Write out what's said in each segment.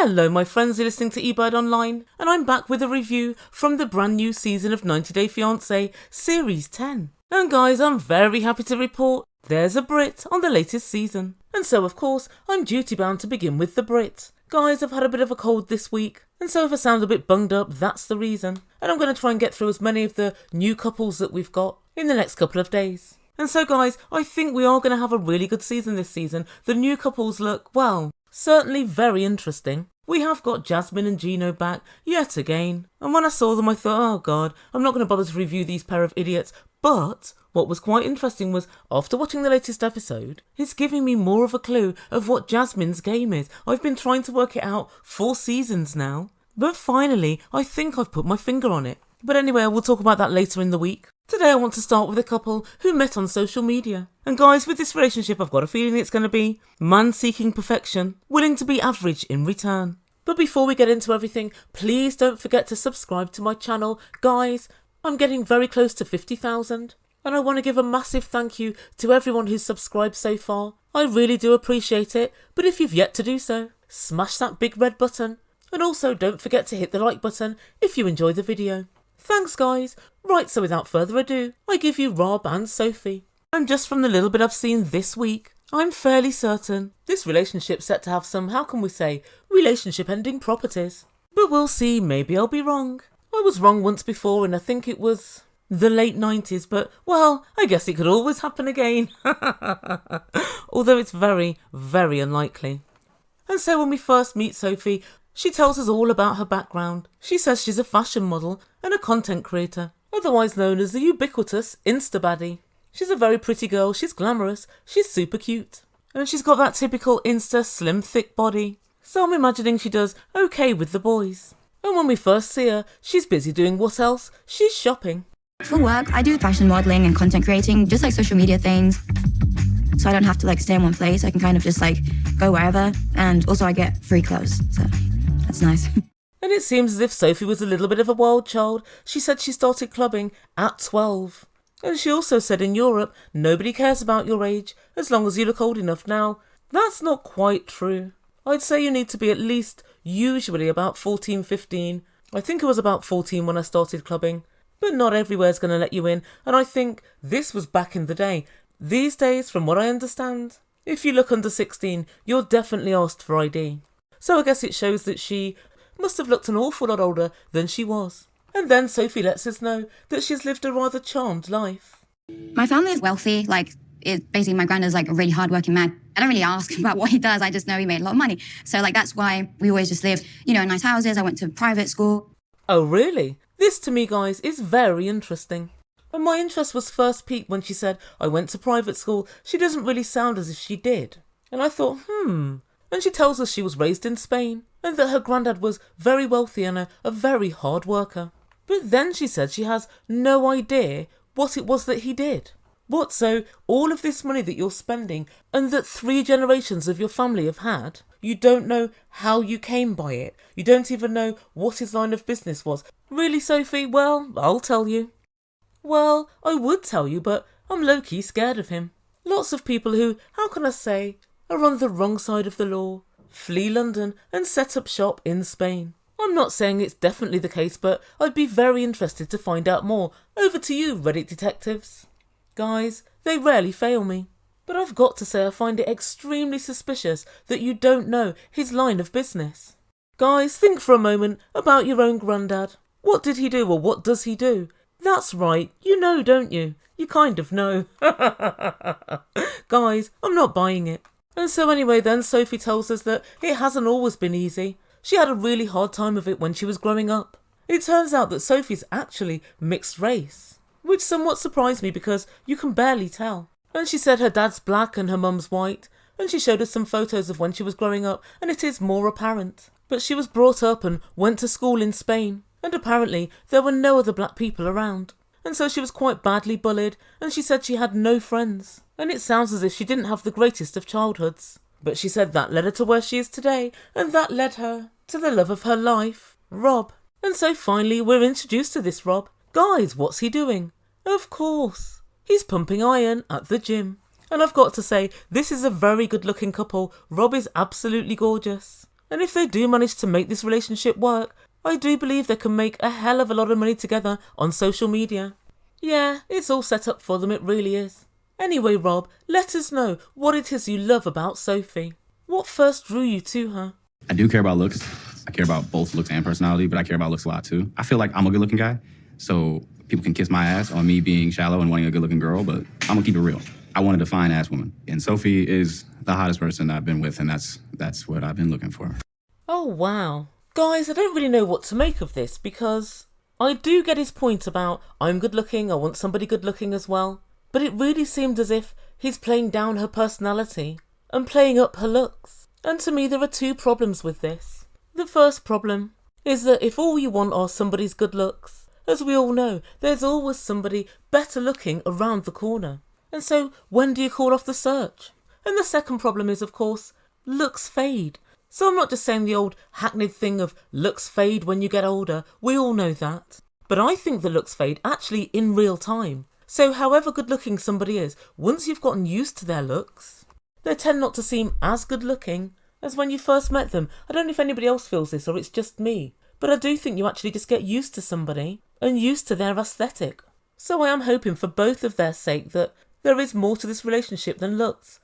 Hello my friends, you're listening to Ebird Online, and I'm back with a review from the brand new season of 90 Day Fiancé, Series 10. And guys, I'm very happy to report there's a Brit on the latest season. And so of course, I'm duty bound to begin with the Brit. Guys, I've had a bit of a cold this week, and so if I sound a bit bunged up, that's the reason. And I'm going to try and get through as many of the new couples that we've got in the next couple of days. And so guys, I think we are going to have a really good season this season. The new couples look, well, certainly very interesting. We have got Jasmine and Gino back yet again. And when I saw them I thought, oh god, I'm not going to bother to review these pair of idiots. But what was quite interesting was, after watching the latest episode, it's giving me more of a clue of what Jasmine's game is. I've been trying to work it out 4 seasons now. But finally, I think I've put my finger on it. But anyway, we'll talk about that later in the week. Today I want to start with a couple who met on social media. And guys, with this relationship I've got a feeling it's going to be man seeking perfection, willing to be average in return. But before we get into everything, please don't forget to subscribe to my channel. Guys, I'm getting very close to 50,000. And I want to give a massive thank you to everyone who's subscribed so far. I really do appreciate it. But if you've yet to do so, smash that big red button. And also don't forget to hit the like button if you enjoy the video. Thanks guys. Right, so without further ado, I give you Rob and Sophie. And just from the little bit I've seen this week, I'm fairly certain this relationship's set to have some, how can we say, relationship ending properties. But we'll see, maybe I'll be wrong. I was wrong once before and I think it was the late 90s, but well, I guess it could always happen again. Although it's very, very unlikely. And so when we first meet Sophie, she tells us all about her background. She says she's a fashion model and a content creator, otherwise known as the ubiquitous Insta-baddie. She's a very pretty girl, she's glamorous, she's super cute. And she's got that typical Insta slim thick body. So I'm imagining she does okay with the boys. And when we first see her, she's busy doing what else? She's shopping. For work, I do fashion modeling and content creating, just like social media things. So I don't have to stay in one place. I can kind of just go wherever. And also I get free clothes, so that's nice. And it seems as if Sophie was a little bit of a wild child. She said she started clubbing at 12. And she also said in Europe, nobody cares about your age as long as you look old enough. Now, that's not quite true. I'd say you need to be at least usually about 14, 15. I think it was about 14 when I started clubbing. But not everywhere's going to let you in. And I think this was back in the day. These days, from what I understand, if you look under 16, you're definitely asked for ID. So I guess it shows that she must have looked an awful lot older than she was. And then Sophie lets us know that she's lived a rather charmed life. My family is wealthy. Basically my granddad's a really hardworking man. I don't really ask about what he does. I just know he made a lot of money. So that's why we always just lived, in nice houses. I went to private school. Oh really? This to me, guys, is very interesting. And my interest was first piqued when she said, I went to private school. She doesn't really sound as if she did. And I thought, And she tells us she was raised in Spain and that her granddad was very wealthy and a very hard worker. But then she said she has no idea what it was that he did. What, so all of this money that you're spending and that 3 generations of your family have had, you don't know how you came by it. You don't even know what his line of business was. Really, Sophie? Well, I'll tell you. Well, I would tell you, but I'm low-key scared of him. Lots of people who, how can I say, are on the wrong side of the law, flee London and set up shop in Spain. I'm not saying it's definitely the case, but I'd be very interested to find out more. Over to you, Reddit detectives. Guys, they rarely fail me. But I've got to say I find it extremely suspicious that you don't know his line of business. Guys, think for a moment about your own granddad. What did he do, or what does he do? That's right, you know, don't you? You kind of know. Guys, I'm not buying it. And so anyway then, Sophie tells us that it hasn't always been easy. She had a really hard time of it when she was growing up. It turns out that Sophie's actually mixed race, which somewhat surprised me because you can barely tell. And she said her dad's black and her mum's white, and she showed us some photos of when she was growing up, and it is more apparent. But she was brought up and went to school in Spain, and apparently there were no other black people around. And so she was quite badly bullied, and she said she had no friends. And it sounds as if she didn't have the greatest of childhoods. But she said that led her to where she is today, and that led her to the love of her life, Rob. And so finally we're introduced to this Rob. Guys, what's he doing? Of course, he's pumping iron at the gym. And I've got to say, this is a very good looking couple. Rob is absolutely gorgeous. And if they do manage to make this relationship work, I do believe they can make a hell of a lot of money together on social media. Yeah, it's all set up for them, it really is. Anyway, Rob, let us know what it is you love about Sophie. What first drew you to her? I do care about looks. I care about both looks and personality, but I care about looks a lot too. I feel like I'm a good looking guy, so people can kiss my ass on me being shallow and wanting a good looking girl, but I'm gonna keep it real. I wanted a fine ass woman, and Sophie is the hottest person I've been with, and that's what I've been looking for. Oh wow. Guys, I don't really know what to make of this, because I do get his point about I'm good looking, I want somebody good looking as well, but it really seemed as if he's playing down her personality and playing up her looks. And to me there are two problems with this. The first problem is that if all you want are somebody's good looks, as we all know, there's always somebody better looking around the corner. And so when do you call off the search? And the second problem is, of course, looks fade. So I'm not just saying the old hackneyed thing of looks fade when you get older, we all know that. But I think the looks fade actually in real time. So however good looking somebody is, once you've gotten used to their looks, they tend not to seem as good looking as when you first met them. I don't know if anybody else feels this or it's just me, but I do think you actually just get used to somebody and used to their aesthetic. So I am hoping for both of their sake that there is more to this relationship than looks.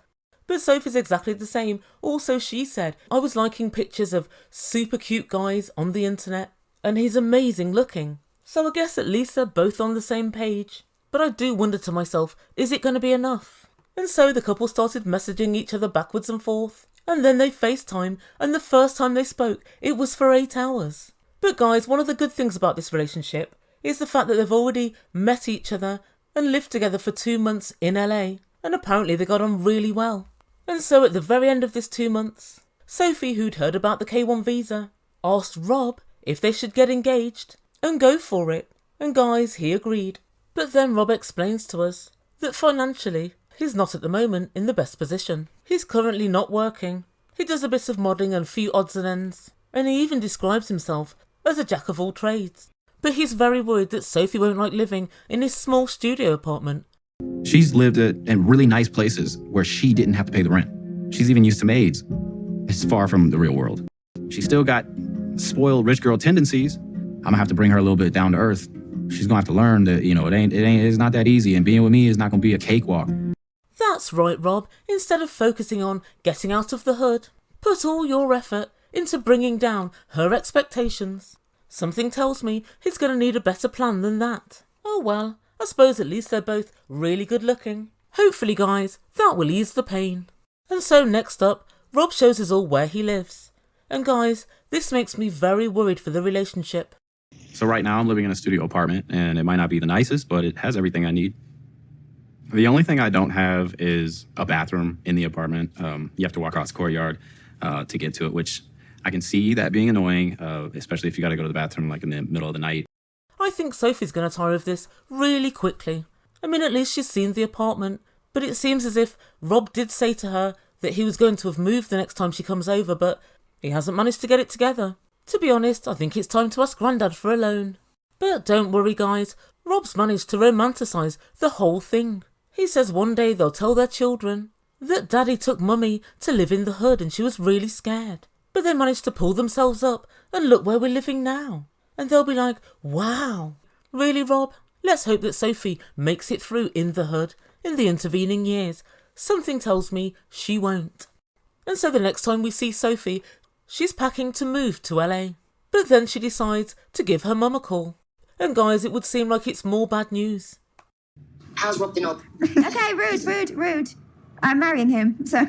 But Sophie's exactly the same. Also, she said, I was liking pictures of super cute guys on the internet, and he's amazing looking. So I guess at least they're both on the same page. But I do wonder to myself, is it going to be enough? And so the couple started messaging each other backwards and forth, and then they FaceTime, and the first time they spoke, it was for 8 hours. But guys, one of the good things about this relationship is the fact that they've already met each other and lived together for 2 months in LA, and apparently they got on really well. And so at the very end of this 2 months, Sophie, who'd heard about the K1 visa, asked Rob if they should get engaged and go for it. And guys, he agreed. But then Rob explains to us that financially, he's not at the moment in the best position. He's currently not working. He does a bit of modelling and a few odds and ends, and he even describes himself as a jack of all trades. But he's very worried that Sophie won't like living in his small studio apartment. She's lived in really nice places where she didn't have to pay the rent. She's even used to maids. It's far from the real world. She's still got spoiled rich girl tendencies. I'm gonna have to bring her a little bit down to earth. She's gonna have to learn that, it's not that easy, and being with me is not gonna be a cakewalk. That's right, Rob. Instead of focusing on getting out of the hood, put all your effort into bringing down her expectations. Something tells me he's gonna need a better plan than that. Oh well. I suppose at least they're both really good looking. Hopefully, guys, that will ease the pain. And so next up, Rob shows us all where he lives. And guys, this makes me very worried for the relationship. So right now I'm living in a studio apartment, and it might not be the nicest, but it has everything I need. The only thing I don't have is a bathroom in the apartment. You have to walk across the courtyard to get to it, which I can see that being annoying, especially if you got to go to the bathroom like in the middle of the night. I think Sophie's going to tire of this really quickly. I mean, at least she's seen the apartment, but it seems as if Rob did say to her that he was going to have moved the next time she comes over, but he hasn't managed to get it together. To be honest, I think it's time to ask Grandad for a loan. But don't worry, guys, Rob's managed to romanticise the whole thing. He says one day they'll tell their children that Daddy took Mummy to live in the hood and she was really scared. But they managed to pull themselves up and look where we're living now. And they'll be like, wow. Really, Rob? Let's hope that Sophie makes it through in the hood in the intervening years. Something tells me she won't. And so the next time we see Sophie, she's packing to move to LA. But then she decides to give her mum a call. And guys, it would seem like it's more bad news. How's Rob the knob? Okay, rude. I'm marrying him, so...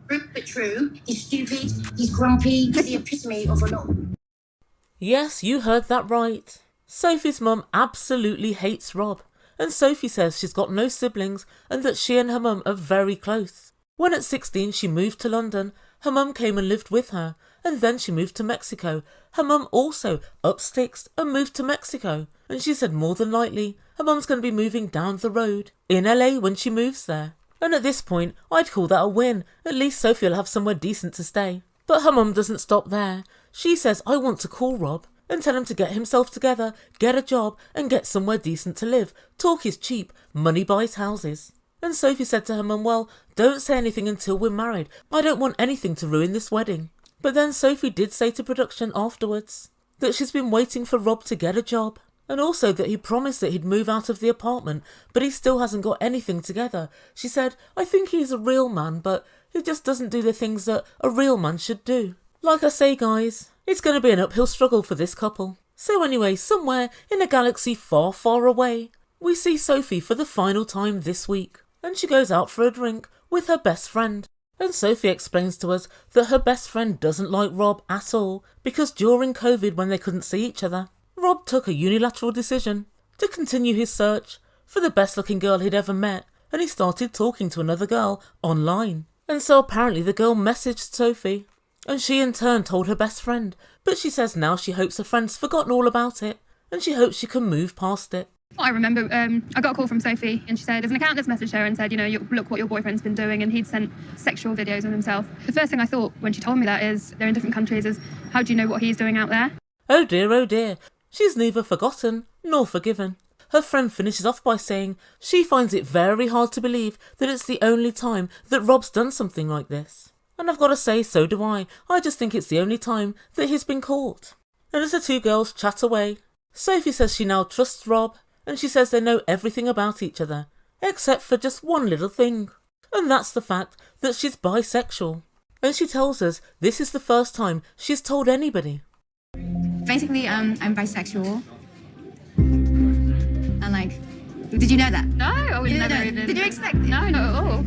Rude but true. He's stupid, he's grumpy, he's the epitome of a knob. Yes, you heard that right. Sophie's mum absolutely hates Rob, and Sophie says she's got no siblings and that she and her mum are very close. When at 16 she moved to London, her mum came and lived with her, and then she moved to Mexico. Her mum also up sticks and moved to Mexico, and she said more than likely her mum's going to be moving down the road in LA when she moves there. And at this point, I'd call that a win. At least Sophie will have somewhere decent to stay. But her mum doesn't stop there. She says, I want to call Rob and tell him to get himself together, get a job and get somewhere decent to live. Talk is cheap, money buys houses. And Sophie said to her mum, well, don't say anything until we're married. I don't want anything to ruin this wedding. But then Sophie did say to production afterwards that she's been waiting for Rob to get a job, and also that he promised that he'd move out of the apartment, but he still hasn't got anything together. She said, I think he's a real man, but he just doesn't do the things that a real man should do. Like I say, guys, it's going to be an uphill struggle for this couple. So anyway, somewhere in a galaxy far, far away, we see Sophie for the final time this week, and she goes out for a drink with her best friend. And Sophie explains to us that her best friend doesn't like Rob at all because during COVID, when they couldn't see each other, Rob took a unilateral decision to continue his search for the best looking girl he'd ever met, and he started talking to another girl online. And so apparently the girl messaged Sophie, and she in turn told her best friend, but she says now she hopes her friend's forgotten all about it, and she hopes she can move past it. I remember I got a call from Sophie and she said, there's an account that's messaged her and said, look what your boyfriend's been doing, and he'd sent sexual videos of himself. The first thing I thought when she told me that is, they're in different countries, is how do you know what he's doing out there? Oh dear, she's neither forgotten nor forgiven. Her friend finishes off by saying she finds it very hard to believe that it's the only time that Rob's done something like this. And I've got to say, so do I. I just think it's the only time that he's been caught. And as the two girls chat away, Sophie says she now trusts Rob, and she says they know everything about each other, except for just one little thing. And that's the fact that she's bisexual. And she tells us this is the first time she's told anybody. Basically, I'm bisexual. And did you know that? No, I would never even... Did you expect it? No, not at all.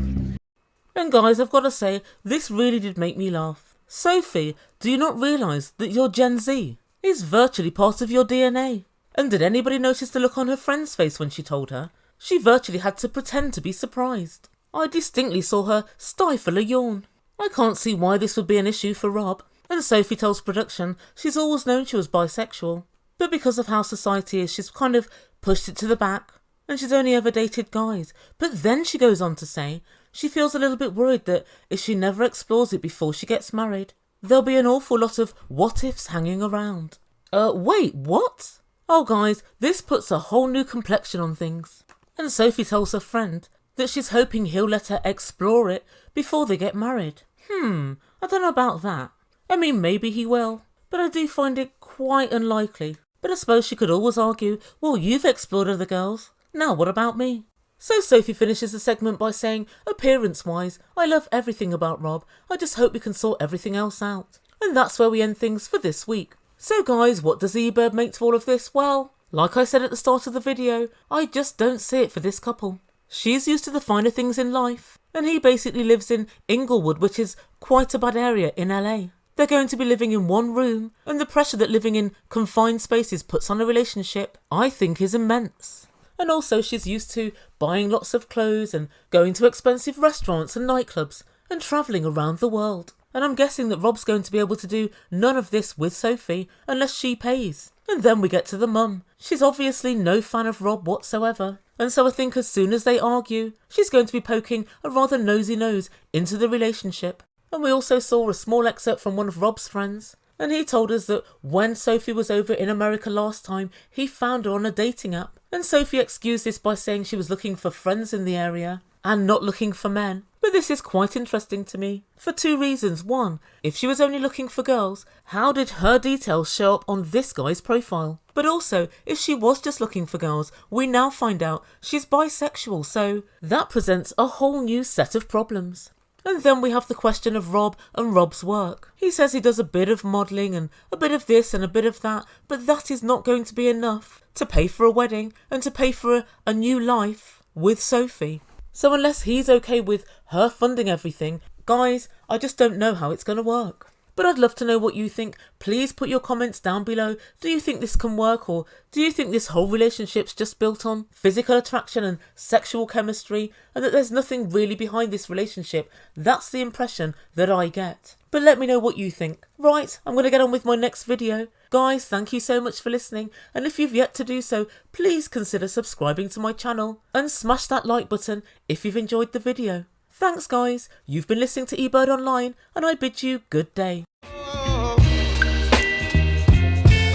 And guys, I've got to say, this really did make me laugh. Sophie, do you not realise that your Gen Z is virtually part of your DNA? And did anybody notice the look on her friend's face when she told her? She virtually had to pretend to be surprised. I distinctly saw her stifle a yawn. I can't see why this would be an issue for Rob. And Sophie tells production she's always known she was bisexual, but because of how society is, she's kind of pushed it to the back, and she's only ever dated guys. But then she goes on to say she feels a little bit worried that if she never explores it before she gets married, there'll be an awful lot of what-ifs hanging around. Wait, what? Oh guys, this puts a whole new complexion on things. And Sophie tells her friend that she's hoping he'll let her explore it before they get married. I don't know about that. I mean, maybe he will, but I do find it quite unlikely. But I suppose she could always argue, well, you've explored other girls, now what about me? So Sophie finishes the segment by saying, appearance-wise, I love everything about Rob, I just hope we can sort everything else out. And that's where we end things for this week. So guys, what does Ebird make to all of this? Well, like I said at the start of the video, I just don't see it for this couple. She's used to the finer things in life, and he basically lives in Inglewood, which is quite a bad area in LA. They're going to be living in one room, and the pressure that living in confined spaces puts on a relationship, I think, is immense. And also she's used to buying lots of clothes and going to expensive restaurants and nightclubs and travelling around the world. And I'm guessing that Rob's going to be able to do none of this with Sophie unless she pays. And then we get to the mum. She's obviously no fan of Rob whatsoever. And so I think as soon as they argue, she's going to be poking a rather nosy nose into the relationship. And we also saw a small excerpt from one of Rob's friends. And he told us that when Sophie was over in America last time, he found her on a dating app. And Sophie excused this by saying she was looking for friends in the area and not looking for men. But this is quite interesting to me, for two reasons. One, if she was only looking for girls, how did her details show up on this guy's profile? But also, if she was just looking for girls, we now find out she's bisexual, so that presents a whole new set of problems. And then we have the question of Rob and Rob's work. He says he does a bit of modelling and a bit of this and a bit of that, but that is not going to be enough to pay for a wedding and to pay for a new life with Sophie. So unless he's okay with her funding everything, guys, I just don't know how it's going to work. But I'd love to know what you think. Please put your comments down below. Do you think this can work, or do you think this whole relationship's just built on physical attraction and sexual chemistry, and that there's nothing really behind this relationship? That's the impression that I get. But let me know what you think. Right, I'm going to get on with my next video. Guys, thank you so much for listening, and if you've yet to do so, please consider subscribing to my channel and smash that like button if you've enjoyed the video. Thanks guys, you've been listening to Ebird Online, and I bid you good day. But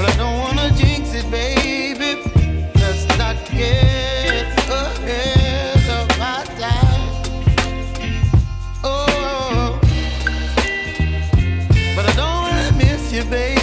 I don't wanna jinx it, baby. Let's not get ahead of my time. Oh, but I don't you, baby.